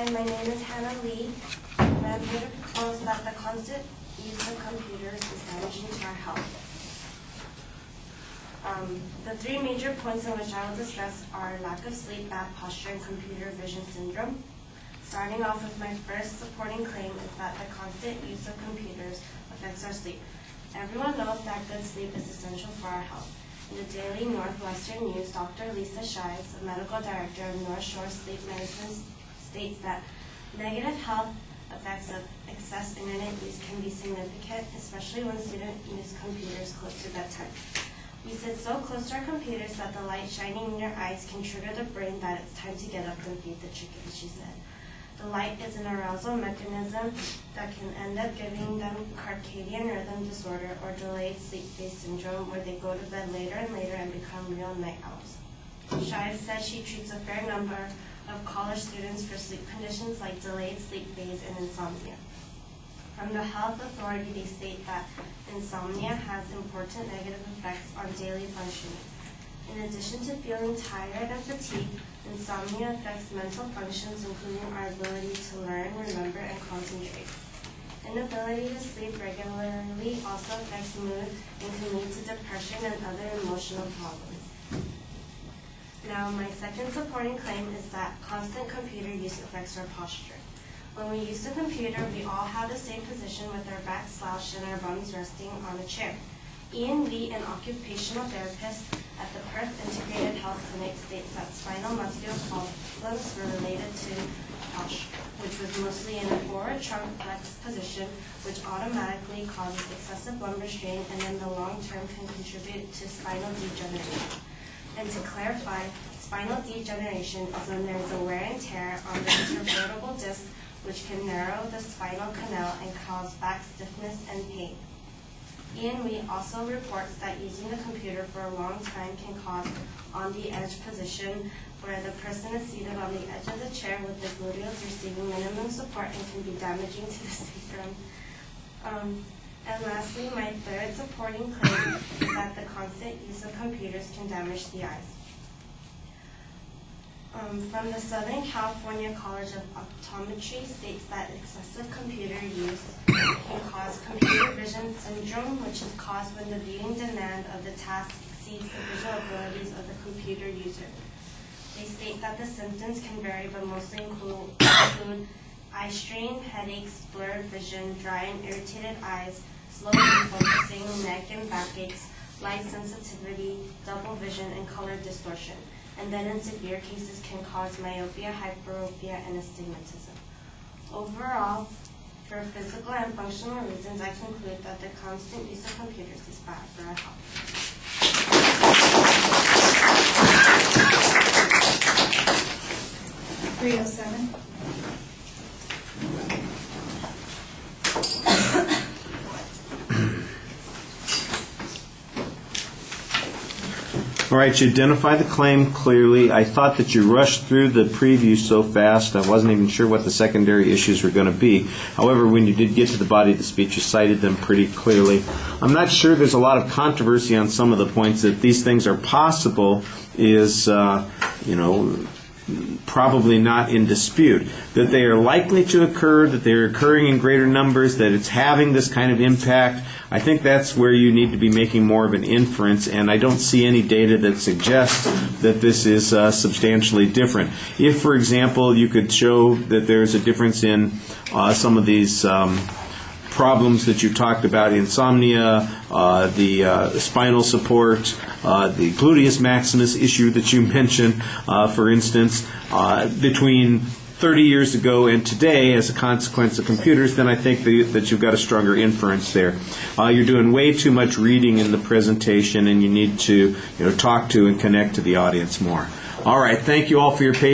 Hi, my name is Hana and I'm here to propose that the constant use of computers is damaging to our health. The three major points in which I will discuss are lack of sleep, bad posture, and computer vision syndrome. Starting off with my first supporting claim is that the constant use of computers affects our sleep. Everyone knows that good sleep is essential for our health. In the Daily Northwestern News, Dr. Lisa Shives, a medical director of North Shore Sleep Medicine, states that negative health effects of excess internet use can be significant, especially when students use computers close to bedtime. We sit so close to our computers that the light shining in your eyes can trigger the brain that it's time to get up and feed the chickens, she said. The light is an arousal mechanism that can end up giving them circadian rhythm disorder or delayed sleep phase syndrome, where they go to bed later and later and become real night owls. Shives says she treats a fair number of college students for sleep conditions like delayed sleep phase and insomnia. From the health authority, they state that insomnia has important negative effects on daily functioning. In addition to feeling tired and fatigued, insomnia affects mental functions, including our ability to learn, remember, and concentrate. Inability to sleep regularly also affects mood and can lead to depression and other emotional problems. Now, my second supporting claim is that constant computer use affects our posture. When we use the computer, we all have the same position with our backs slouched and our bums resting on a chair. Ian Lee, an occupational therapist at the Perth Integrated Health Clinic, states that spinal muscular problems were related to posture, which was mostly in a forward trunk flex position, which automatically causes excessive lumbar strain and in the long term can contribute to spinal degeneration. And to clarify, spinal degeneration is when there is a wear and tear on the intervertebral disc, which can narrow the spinal canal and cause back stiffness and pain. Ian Lee also reports that using the computer for a long time can cause on-the-edge position, where the person is seated on the edge of the chair with the gluteals receiving minimum support and can be damaging to the sacrum. And lastly, my third supporting claim is that the constant use of computers can damage the eyes. From the Southern California College of Optometry states that excessive computer use can cause computer vision syndrome, which is caused when the viewing demand of the task exceeds the visual abilities of the computer user. They state that the symptoms can vary but mostly include eye strain, headaches, blurred vision, dry and irritated eyes, slow refocusing, neck and back aches, light sensitivity, double vision, and color distortion. And then in severe cases can cause myopia, hyperopia, and astigmatism. Overall, for physical and functional reasons, I conclude that the constant use of computers is bad for our health. 307. All right, you identify the claim clearly. I thought that you rushed through the preview so fast, I wasn't even sure what the secondary issues were going to be. However, when you did get to the body of the speech, you cited them pretty clearly. I'm not sure there's a lot of controversy on some of the points. That these things are possible is, probably not in dispute. That they are likely to occur, that they're occurring in greater numbers, that it's having this kind of impact, I think that's where you need to be making more of an inference, and I don't see any data that suggests that this is substantially different. If, for example, you could show that there's a difference in some of these problems that you talked about, insomnia, the spinal support, the gluteus maximus issue that you mentioned, for instance, between 30 years ago and today as a consequence of computers, then I think that you've got a stronger inference there. You're doing way too much reading in the presentation, and you need to talk to and connect to the audience more. All right, thank you all for your patience.